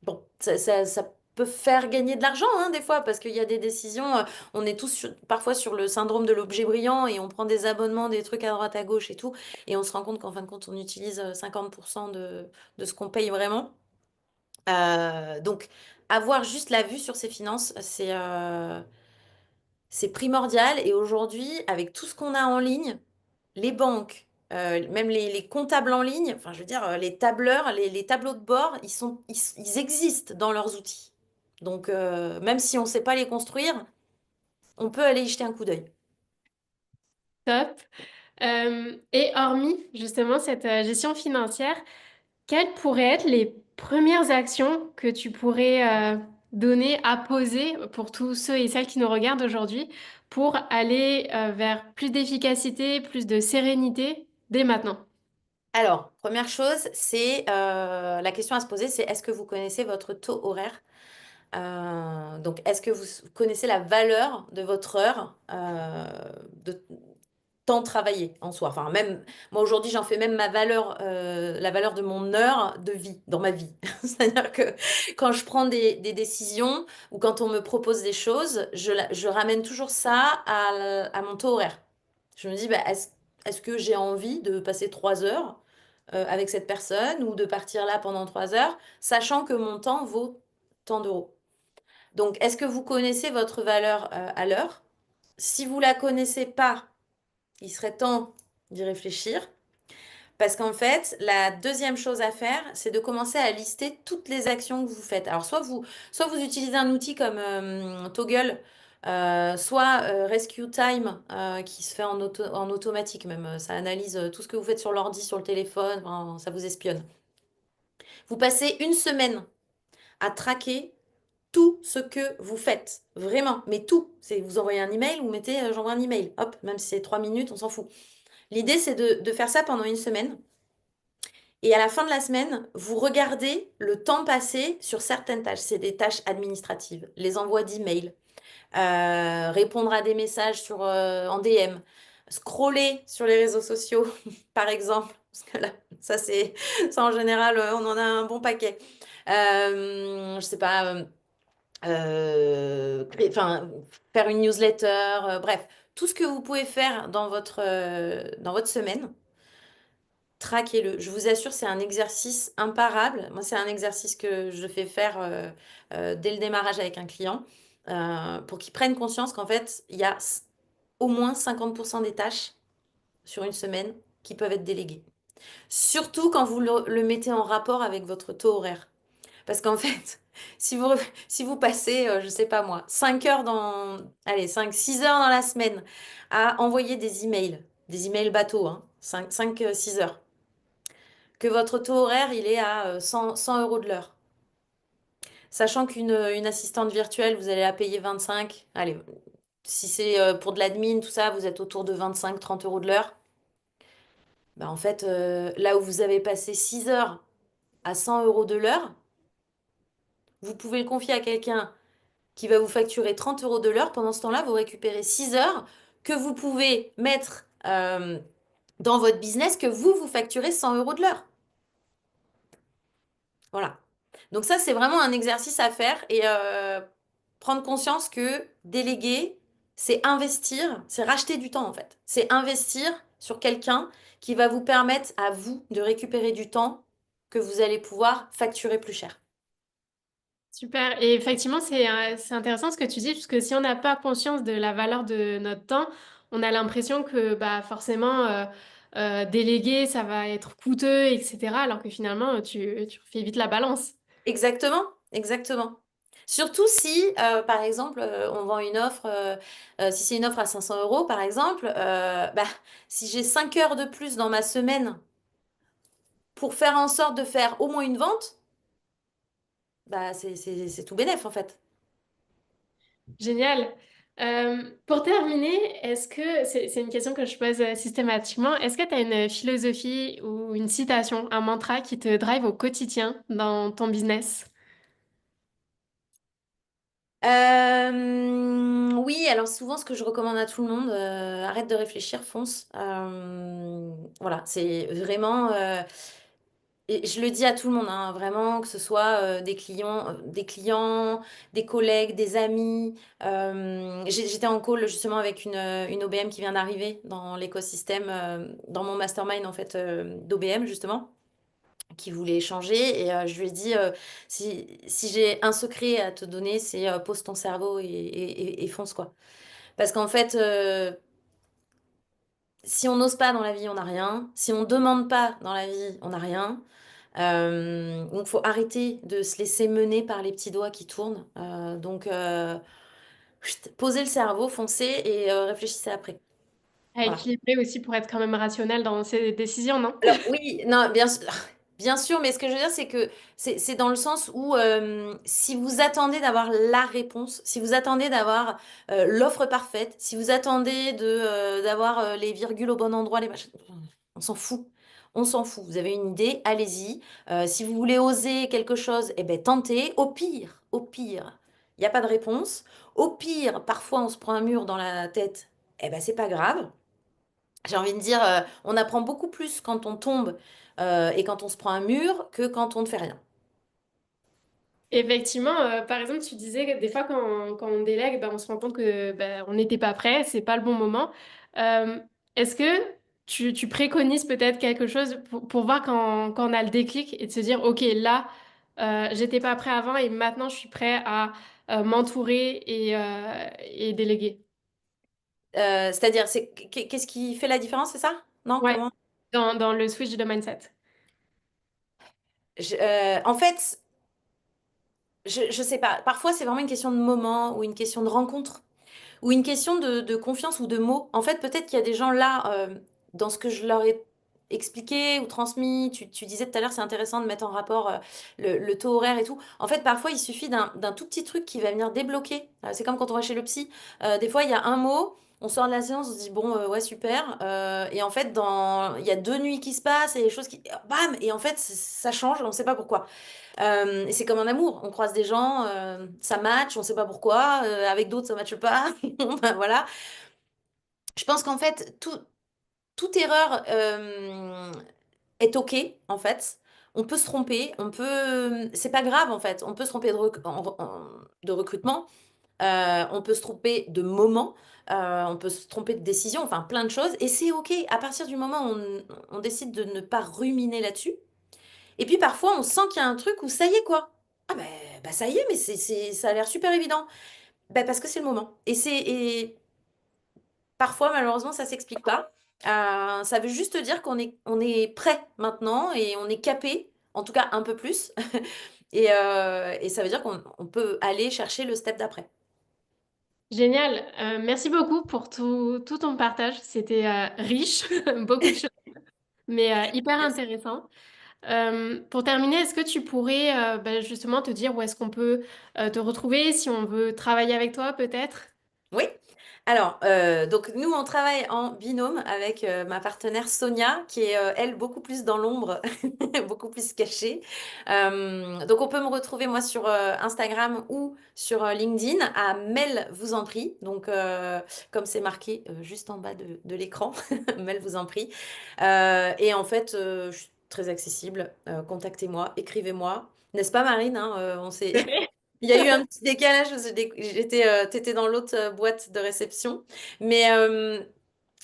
bon, ça peut faire gagner de l'argent hein, des fois parce qu'il y a des décisions. On est tous parfois sur le syndrome de l'objet brillant et on prend des abonnements, des trucs à droite à gauche et tout, et on se rend compte qu'en fin de compte, on utilise 50% de ce qu'on paye vraiment. Donc, avoir juste la vue sur ses finances, c'est primordial. Et aujourd'hui, avec tout ce qu'on a en ligne, les banques, même les comptables en ligne, enfin, je veux dire, les tableurs, les tableaux de bord, ils existent dans leurs outils. Donc, même si on ne sait pas les construire, on peut aller y jeter un coup d'œil. Top. Et hormis justement cette gestion financière, quelles pourraient être les premières actions que tu pourrais donner à poser pour tous ceux et celles qui nous regardent aujourd'hui pour aller vers plus d'efficacité, plus de sérénité dès maintenant? Alors, première chose, c'est la question à se poser, c'est est-ce que vous connaissez votre taux horaire? Donc, est-ce que vous connaissez la valeur de votre heure de temps travaillé en soi? Enfin, même moi aujourd'hui, j'en fais même ma valeur, la valeur de mon heure de vie dans ma vie. C'est-à-dire que quand je prends des décisions ou quand on me propose des choses, je ramène toujours ça à mon taux horaire. Je me dis, bah, est-ce que j'ai envie de passer 3 heures avec cette personne ou de partir là pendant 3 heures, sachant que mon temps vaut tant d'euros? Donc, est-ce que vous connaissez votre valeur à l'heure? Si vous la connaissez pas, il serait temps d'y réfléchir. Parce qu'en fait, la deuxième chose à faire, c'est de commencer à lister toutes les actions que vous faites. Alors, soit vous utilisez un outil comme Toggle, soit Rescue Time, qui se fait en automatique même. Ça analyse tout ce que vous faites sur l'ordi, sur le téléphone, ça vous espionne. Vous passez une semaine à traquer tout ce que vous faites. Vraiment, mais tout. C'est vous envoyez un email, vous mettez j'envoie un email. Hop, même si c'est 3 minutes, on s'en fout. L'idée, c'est de faire ça pendant une semaine. Et à la fin de la semaine, vous regardez le temps passé sur certaines tâches. C'est des tâches administratives, les envois d'emails, répondre à des messages en DM, scroller sur les réseaux sociaux, par exemple. Parce que là, ça en général, on en a un bon paquet. Je sais pas, enfin, faire une newsletter, bref, tout ce que vous pouvez faire dans votre semaine. Traquez-le. Je vous assure, c'est un exercice imparable. Moi, c'est un exercice que je fais faire dès le démarrage avec un client pour qu'il prenne conscience qu'en fait, il y a au moins 50% des tâches sur une semaine qui peuvent être déléguées. Surtout quand vous le mettez en rapport avec votre taux horaire. Parce qu'en fait, si vous, si vous passez, je sais pas moi, 5 heures allez, 5 6 heures dans la semaine à envoyer des emails bateaux, hein, 6 heures, que votre taux horaire, il est à 100 euros de l'heure. Sachant une assistante virtuelle, vous allez la payer 25. Allez, si c'est pour de l'admin, tout ça, vous êtes autour de 25 30 euros de l'heure. Bah, en fait, là où vous avez passé 6 heures à 100 euros de l'heure, vous pouvez le confier à quelqu'un qui va vous facturer 30 euros de l'heure. Pendant ce temps-là, vous récupérez 6 heures que vous pouvez mettre dans votre business, que vous facturez 100 euros de l'heure. Voilà. Donc ça, c'est vraiment un exercice à faire et prendre conscience que déléguer, c'est investir, c'est racheter du temps en fait. C'est investir sur quelqu'un qui va vous permettre à vous de récupérer du temps que vous allez pouvoir facturer plus cher. Super. Et effectivement, c'est intéressant ce que tu dis, parce que si on n'a pas conscience de la valeur de notre temps, on a l'impression que bah, forcément, déléguer, ça va être coûteux, etc. Alors que finalement, tu fais vite la balance. Exactement, exactement. Surtout si, par exemple, on vend une offre, si c'est une offre à 500 euros, par exemple, bah, si j'ai 5 heures de plus dans ma semaine pour faire en sorte de faire au moins une vente, bah, c'est tout bénef en fait. Génial. Pour terminer, est-ce que, c'est une question que je pose systématiquement, est-ce que tu as une philosophie ou une citation, un mantra qui te drive au quotidien dans ton business? Oui, alors souvent ce que je recommande à tout le monde, arrête de réfléchir, fonce. Voilà, c'est vraiment, et je le dis à tout le monde, hein, vraiment, que ce soit des collègues, des amis. J'étais en call justement avec une OBM qui vient d'arriver dans l'écosystème, dans mon mastermind en fait d'OBM justement, qui voulait échanger. Et je lui ai dit, si j'ai un secret à te donner, c'est pose ton cerveau et fonce quoi. Parce qu'en fait, si on n'ose pas dans la vie, on n'a rien. Si on demande pas dans la vie, on n'a rien. Donc, faut arrêter de se laisser mener par les petits doigts qui tournent. Chut, posez le cerveau, foncez et réfléchissez après. À Voilà. équilibrer aussi pour être quand même rationnel dans ses décisions, non? Alors oui, non, bien sûr, bien sûr, mais ce que je veux dire, c'est que c'est dans le sens où si vous attendez d'avoir la réponse, si vous attendez d'avoir l'offre parfaite, si vous attendez d'avoir les virgules au bon endroit, les machins, on s'en fout. On s'en fout. Vous avez une idée, allez-y. Si vous voulez oser quelque chose, eh ben tentez. Au pire, il n'y a pas de réponse. Au pire, parfois on se prend un mur dans la tête. Eh ben c'est pas grave. J'ai envie de dire, on apprend beaucoup plus quand on tombe et quand on se prend un mur que quand on ne fait rien. Effectivement, par exemple, tu disais que des fois quand on délègue, ben, on se rend compte que ben, on n'était pas prêt, c'est pas le bon moment. Euh, Est-ce que tu préconises peut-être quelque chose pour voir quand on a le déclic et de se dire, OK, là, j'étais pas prêt avant et maintenant je suis prêt à m'entourer et déléguer. C'est-à-dire, qu'est-ce qui fait la différence, c'est ça? Non, Ouais, comment? dans le switch de mindset. En fait, je sais pas. Parfois, c'est vraiment une question de moment ou une question de rencontre ou une question de confiance ou de mots. En fait, peut-être qu'il y a des gens là, dans ce que je leur ai. expliqué ou transmis. Tu disais tout à l'heure, c'est intéressant de mettre en rapport le taux horaire et tout. En fait, parfois, il suffit d'un tout petit truc qui va venir débloquer. C'est comme quand on va chez le psy. Des fois, il y a un mot, on sort de la séance, on se dit, bon, ouais, super. Et en fait, il y a 2 nuits qui se passent et les choses qui... Bam! Et en fait, ça change, on ne sait pas pourquoi. Et c'est comme un amour. On croise des gens, ça match, on ne sait pas pourquoi. Avec d'autres, ça ne matche pas. Bon, ben, voilà. Je pense qu'en fait, toute erreur est OK, en fait. On peut se tromper, c'est pas grave, en fait. On peut se tromper de recrutement, on peut se tromper de moment, on peut se tromper de décision, enfin plein de choses. Et c'est OK. À partir du moment où on décide de ne pas ruminer là-dessus. Et puis parfois, on sent qu'il y a un truc où ça y est, quoi. Ah ben, bah, ça y est, mais ça a l'air super évident. Ben, parce que c'est le moment. Et parfois, malheureusement, ça s'explique pas. Ça veut juste dire on est prêt maintenant et on est capé, en tout cas un peu plus. Et ça veut dire qu'on peut aller chercher le step d'après. Génial. Merci beaucoup pour tout ton partage. C'était riche, beaucoup de choses, mais hyper Merci. intéressant. Pour terminer, est-ce que tu pourrais bah, justement te dire où est-ce qu'on peut te retrouver si on veut travailler avec toi peut-être? Oui. Alors, donc nous, on travaille en binôme avec ma partenaire Sonia, qui est, elle, beaucoup plus dans l'ombre, beaucoup plus cachée. Donc, on peut me retrouver, moi, sur Instagram ou sur LinkedIn, à Mel vous en prie. Donc, comme c'est marqué juste en bas de l'écran, Mel vous en prie. Et en fait, je suis très accessible. Contactez-moi, écrivez-moi. N'est-ce pas, Marine, hein, on s'est... Tout à fait. Il y a eu un petit décalage parce que t'étais dans l'autre boîte de réception. Mais, euh,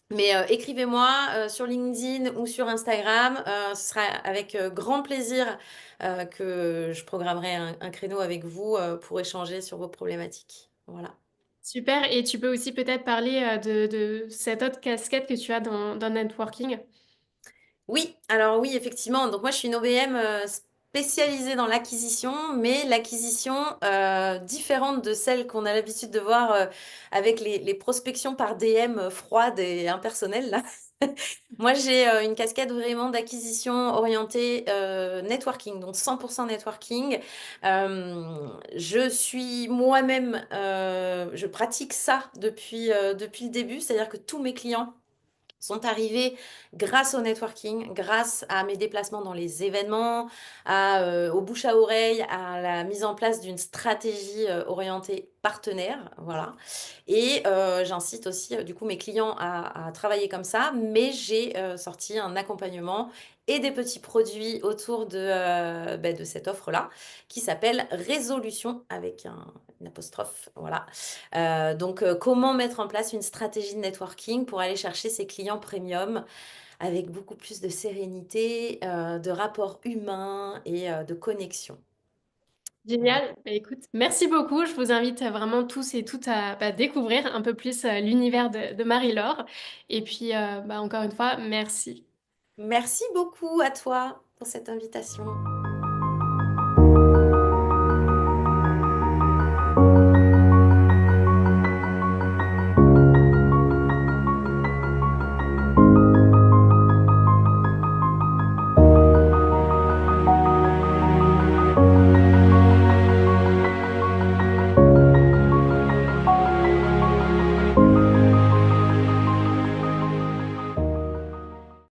mais écrivez-moi sur LinkedIn ou sur Instagram. Ce sera avec grand plaisir que je programmerai un créneau avec vous pour échanger sur vos problématiques. Voilà. Super. Et tu peux aussi peut-être parler de cette autre casquette que tu as dans le networking. Oui, alors oui, effectivement. Donc moi, je suis une OBM spécialisée dans l'acquisition, mais l'acquisition différente de celle qu'on a l'habitude de voir avec les prospections par DM froides et impersonnelles, là. Moi, j'ai une casquette vraiment d'acquisition orientée networking, donc 100% networking. Je suis moi-même, je pratique ça depuis le début, c'est-à-dire que tous mes clients sont arrivés grâce au networking, grâce à mes déplacements dans les événements, au bouche à oreille, à la mise en place d'une stratégie orientée partenaire, voilà. Et j'incite aussi du coup mes clients à travailler comme ça, mais j'ai sorti un accompagnement et des petits produits autour de cette offre-là qui s'appelle Résolution avec une apostrophe, voilà. Donc, comment mettre en place une stratégie de networking pour aller chercher ses clients premium avec beaucoup plus de sérénité, de rapport humain et de connexion. Voilà. Génial. Bah, écoute, merci beaucoup. Je vous invite vraiment tous et toutes à bah, découvrir un peu plus l'univers de Marie-Laure. Et puis, bah, encore une fois, merci. Merci beaucoup à toi pour cette invitation.